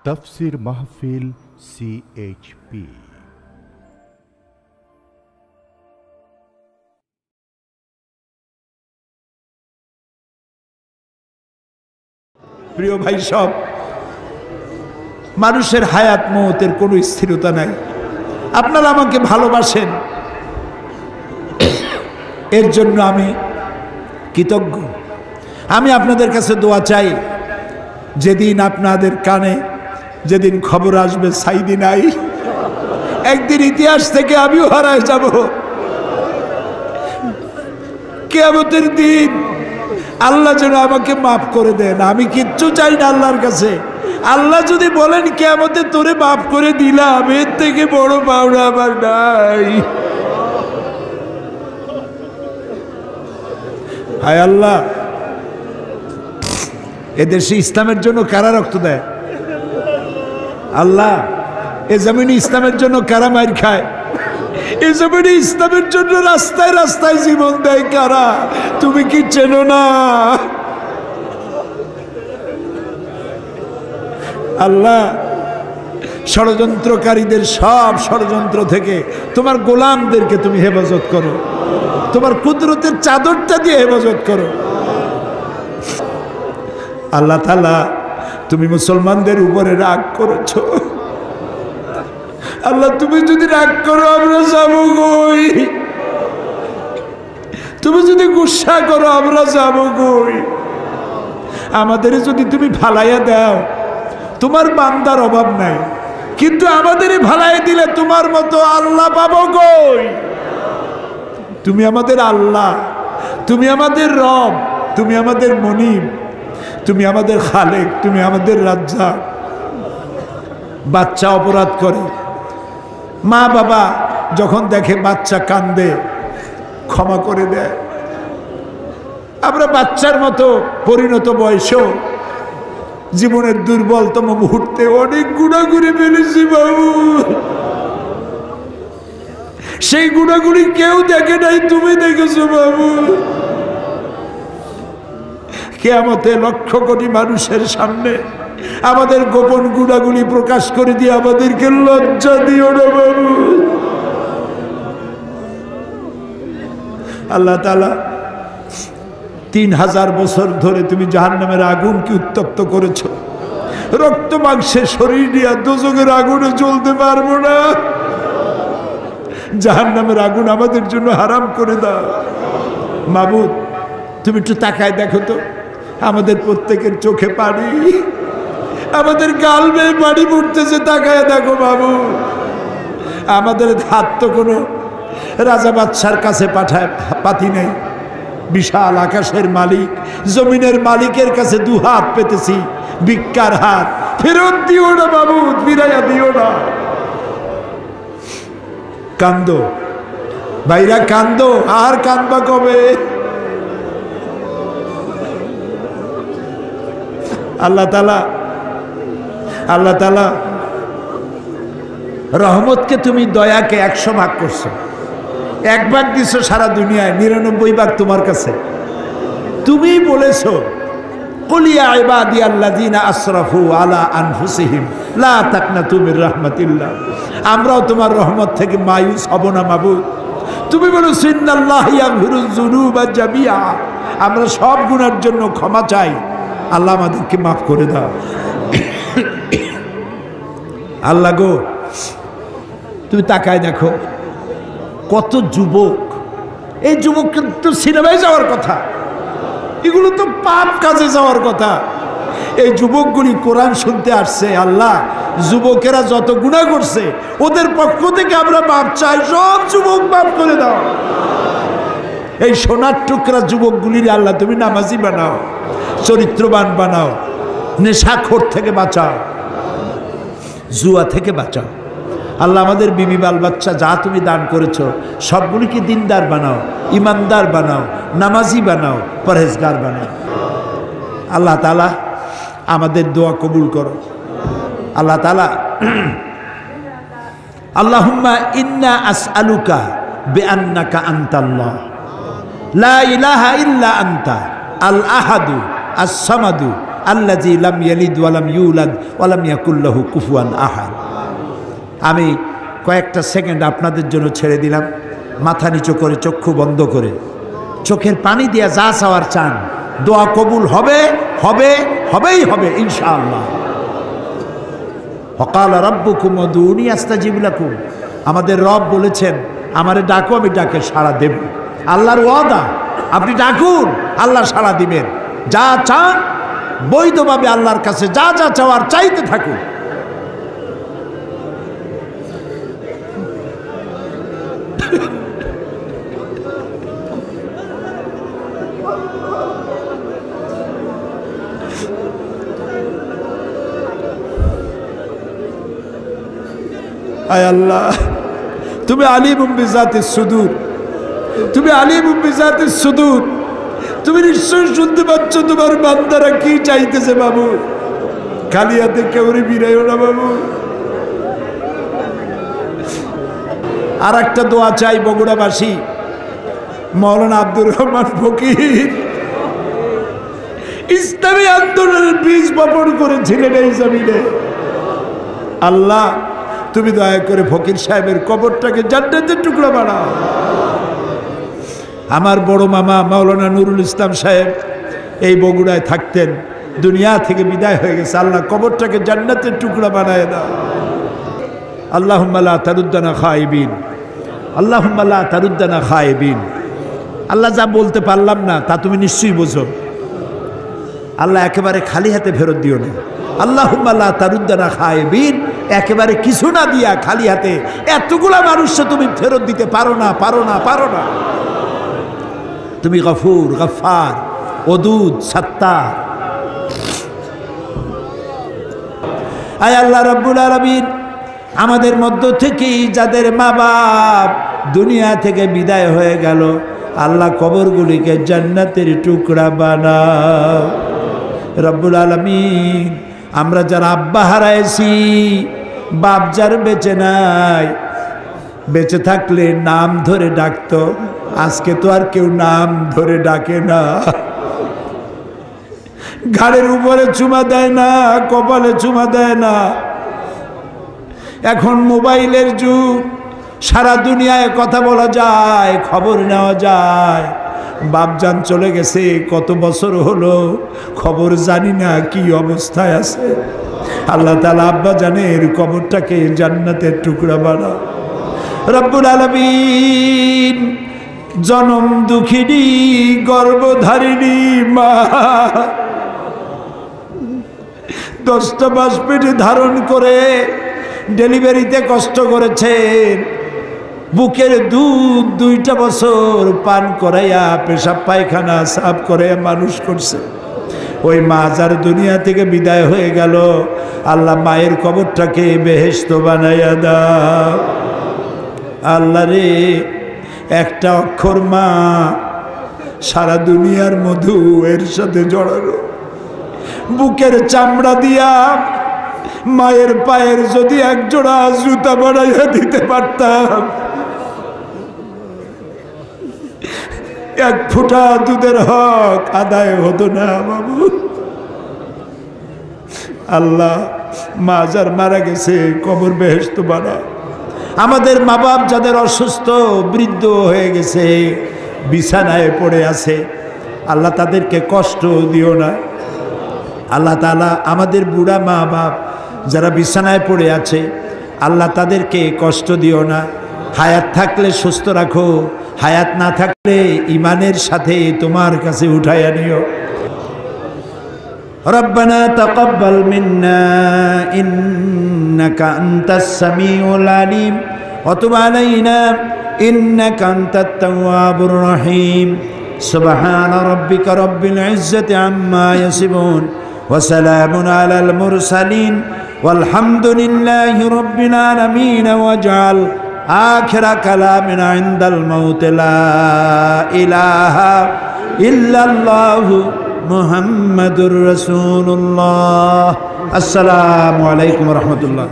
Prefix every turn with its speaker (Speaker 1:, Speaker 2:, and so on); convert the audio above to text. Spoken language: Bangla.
Speaker 1: তাফসীর মাহফিল CHP।
Speaker 2: প্রিয় ভাই সব, মানুষের হায়াত মওতের কোনো স্থিরতা নাই। আপনারা আমাকে ভালোবাসেন, এর জন্য আমি কৃতজ্ঞ। আমি আপনাদের কাছে দোয়া চাই, যেদিন আপনাদের কানে যেদিন খবর আসবে সাইদি নাই, একদিন ইতিহাস থেকে আমিও হারায় যাব। কিয়ামতের দিন আল্লাহ যেন আমাকে মাফ করে দেন। আমি কিচ্ছু চাই না আল্লাহর কাছে। আল্লাহ যদি বলেন কিয়ামতে তোরে মাফ করে দিলাম, এর থেকে বড় পাওনা আমার নাই। হায় আল্লাহ, এদেশে ইসলামের জন্য কারা রক্ত দেয়? আল্লাহ, এ জমিনে ইসলামের জন্য কারা মার খায়? এ জমিনে ইসলামের জন্য রাস্তায় রাস্তায় জীবন দেয় কারা? তুমি কি চেনো না? আল্লাহ, ষড়যন্ত্রকারীদের সব ষড়যন্ত্র থেকে তোমার গোলামদেরকে তুমি হেফাজত করো, তোমার কুদরতের চাদরটা দিয়ে হেফাজত করো। আল্লাহ তাআলা, তুমি মুসলমানদের উপরে রাগ করেছো। আল্লাহ, তুমি যদি রাগ করো আমরা যাবো কই? তুমি যদি গুসা করো আমরা যাবো কই? আমাদের যদি তুমি ভালাইয়া দাও, তোমার বান্দার অভাব নাই, কিন্তু আমাদের ভালাই দিলে তোমার মতো আল্লাহ পাবো কই? তুমি আমাদের আল্লাহ, তুমি আমাদের রব, তুমি আমাদের মনিব, তুমি আমাদের খালেক, তুমি আমাদের রাজ্জাক। বাচ্চা অপরাধ করে, মা বাবা যখন দেখে বাচ্চা কান্দে ক্ষমা করে দেয়। আমরা বাচ্চার মতো পরিণত বয়সেও জীবনের দুর্বলতম মুহূর্তে অনেক গুনাহ করে ফেলেছি বাবু। সেই গুনাহগুলি কেউ দেখে নাই, তুমি দেখেছো বাবু। কিয়ামতে লক্ষ কোটি মানুষের সামনে আমাদের গোপন গুনাহগুলি প্রকাশ করে দিয়ে আমাদেরকে লজ্জা দিও না বাবু। আল্লাহ তাআলা, 3000 বছর ধরে তুমি জাহান্নামের আগুনকে উত্তপ্ত করেছো। রক্ত মাংসের শরীর নিয়ে দোজখের আগুনে জ্বলতে পারবো না। জাহান্নামের আগুন আমাদের জন্য হারাম করে দাও। মাবুদ, তুমি একটু তাকায় দেখো তো, আমাদের প্রত্যেকের চোখে পানি, আমাদের গাল বেয়ে পানি পড়তেছে, তাকায় দেখো বাবু। আমাদের হাত তো কোনো রাজা বাদশার কাছে পাতি নেই। বিশাল আকাশের মালিক, জমিনের মালিকের কাছে দু হাত পেতেছি, ভিক্ষার হাত। ফেরত দিও না বাবু, ফিরাইয়া দিও না। কান্দো ভাইরা, কান্দো। আর কান্দবা কবে? আল্লাহ তাআলা রহমতকে তুমি দয়াকে 100 ভাগ করছো। 1 ভাগ দিছো সারা দুনিয়ায়, 99 ভাগ তোমার কাছে। তুমি বলেছো, কুল ইয়া ইবাদিয়াল্লাযিনা আসরাফু আলা আনফুসিহিম লা তাকনাতু মির রাহমাতিল্লাহ। আমরাও তোমার রহমত থেকে মায়ুস হব না মাবুদ। তুমি বলেছো, ইন্নাল্লাহা ইয়াগফিরুয যুনুবা জামিআ। আমরা সব গুনার জন্য ক্ষমা চাই, আল্লাহ আমাদেরকে মাফ করে দাও। আল্লাহ গো, তুমি তাকায় দেখো কত যুবক। এই যুবক তো সিনেমায় যাওয়ার কথা, এগুলো তো পাপ কাজে যাওয়ার কথা। এই যুবকগুলি কোরআন শুনতে আসছে। আল্লাহ, যুবকেরা যত গুনাহ করছে ওদের পক্ষ থেকে আমরা মাপ চাই। সব যুবক মাফ করে দাও। এই সোনার টুকরা যুবকগুলির আল্লাহ তুমি নামাজি বানাও, চরিত্রবান বানাও, নেশাখোর থেকে বাঁচাও, জুয়া থেকে বাঁচাও। আল্লাহ, আমাদের বিবি বাল বাচ্চা যা তুমি দান করেছো সবগুলিকে দিনদার বানাও, ইমানদার বানাও, নামাজি বানাও, পরহেজগার বানাও। আল্লাহ তাআলা আমাদের দোয়া কবুল করো। আল্লাহ তাআলা, আল্লাহুম্মা ইন্না আসআলুকা বিআন্নাকা আনতাল্লাহ লা ইলাহা ইল্লা আনতা আল আহাদু আস সামাদু আল্লাযী লাম ইয়ালিদ ওয়া লাম ইউলাদ ওয়া লাম ইয়াকুল লাহু কুফুয়ান আহাদ। আমি কয়েকটা সেকেন্ড আপনাদের জন্য ছেড়ে দিলাম, মাথা নিচু করে চক্ষু বন্ধ করে চোখের পানি দিয়া যা চাওয়ার চান, দোয়া কবুল হবে হবে হবেই হবে ইনশাআল্লাহ। ওয়াকালা রাব্বুকুম উদউনি আস্তাজিব লাকুম, আমাদের রব বলেছেন আমারে ডাকো আমি ডাকে সাড়া দেব। আল্লাহর ওয়াদা, আপনি ডাকুন আল্লাহ সাড়া দিবেন। যা চান বৈধভাবে আল্লাহর কাছে যা যা চাওয়ার চাইতে থাকুন। আয় আল্লাহ, তুমি আলিমুম বিজাতিস সুদূর, তুমি আলিমুম বিজাতিস সুদূর, তুমি নিশ্চয়ই শুনতে পাচ্ছ তোমার বান্দারা কি চাইতেছে বাবু। খালি হাতে কেউরে বিরাইও না বাবু। আর একটা দোয়া চাই বগুড়াবাসী, মাওলানা আব্দুর রহমান ফকির ইসলামী আন্দোলনের বীজ বপন করেছিলেন এই জমিনে। আল্লাহ তুমি দয়া করে ফকির সাহেবের কবরটাকে জান্নাতের টুকরা বানাও। আমার বড় মামা মাওলানা নুরুল ইসলাম সাহেব এই বগুড়ায় থাকতেন, দুনিয়া থেকে বিদায় হয়ে গেছে। আল্লাহ কবরটাকে জান্নাতের টুকরা বানায় দাও। আল্লাহুম্মা লা তারুদ্দানা খায়বিন, আল্লাহুম্মা লা তারুদ্দানা খায়বিন। আল্লাহ যা বলতে পারলাম না তা তুমি নিশ্চয়ই বোঝো। আল্লাহ একেবারে খালি হাতে ফেরত দিও না। আল্লাহুম্মা লা তারুদ্দানা খায়বিন, একেবারে কিছু না দিয়া খালি হাতে এতগুলা মানুষকে তুমি ফেরত দিতে পারো না, পারো না, পারো না। তুমি গফুর, গফফার, ওদুদ, সাত্তার। আয় আল্লাহ রাব্বুল আলামিন, আমাদের মধ্য থেকেই যাদের মা বাপ দুনিয়া থেকে বিদায় হয়ে গেল, আল্লাহ কবরগুলিকে জান্নাতের টুকরা বানাও রব্বুল আলামিন। আমরা যারা আব্বা হারাইছি, বাপ যার বেঁচে নাই, বেঁচে থাকলে নাম ধরে ডাকতো, আজকে তো আর কেউ নাম ধরে ডাকে না। ঘাড়ের উপরে চুমা দেয় না, কপালে চুমা দেয় না। এখন মোবাইলের যুগ, সারা দুনিয়ায় কথা বলা যায়, খবর নেওয়া যায়। বাপজান চলে গেছে কত বছর হলো, খবর জানি না কি অবস্থায় আছে। আল্লাহ তাআলা আব্বা জানের কবরটাকে জান্নাতের টুকরা বানাও রব্বুল আলামিন। জনম দুঃখিনী গর্ভধারিণী মা 10টা মাস পেটে ধারণ করে ডেলিভারিতে কষ্ট করেছেন, বুকের দুধ 2টা বছর পান করাইয়া পেশাব পায়খানা সাফ করে মানুষ করছে। ওই মা যার দুনিয়া থেকে বিদায় হয়ে গেল, আল্লাহ মায়ের কবরটাকে বেহেশত বানাইয়া দাও। আল্লাহ রে, একটা অক্ষর মা সারা দুনিয়ার মধু এর সাথে জড়ানো। বুকের চামড়া দিয়া মায়ের পায়ের যদি এক জোড়া জুতা বানাইয়া দিতে পারতাম, এক ফোঁটা দুধের হক আদায় হতো না বাবু। আল্লাহ মা যার মারা গেছে কবর বেহেশত বানাও। আমাদের মা বাপ যাদের অসুস্থ বৃদ্ধ হয়ে গেছে, বিছানায় পড়ে আছে, আল্লাহ তাদেরকে কষ্ট দিও না। আল্লাহ তাআলা আমাদের বুড়া মা বাপ যারা বিছানায় পড়ে আছে, আল্লাহ তাদেরকে কষ্ট দিও না। হায়াত থাকলে সুস্থ রাখো, হায়াত না থাকলে ইমানের সাথে তোমার কাছে উঠাইয়া নিও। রব্বানা তাকাব্বাল মিন্না ইন্নাকা আনতাস সামিউল আলিম ওয়া তুব আলাইনা ইন্নাকা আনতাত তাওয়াবুর রহিম। সুবহানা রাব্বিকা রাব্বিল ইজ্জাতি আম্মা ইয়াসিফুন ওয়া সালামুন আলাল মুরসালিন ওয়ালহামদুলিল্লাহি রাব্বিল আলামিন। ওয়াজআল আখিরা কালামিনা ইনদাল মাউত লা ইলাহা ইল্লাল্লাহু মুহাম্মাদুর রাসূলুল্লাহ। আসসালামু আলাইকুম ওয়া রাহমাতুল্লাহ।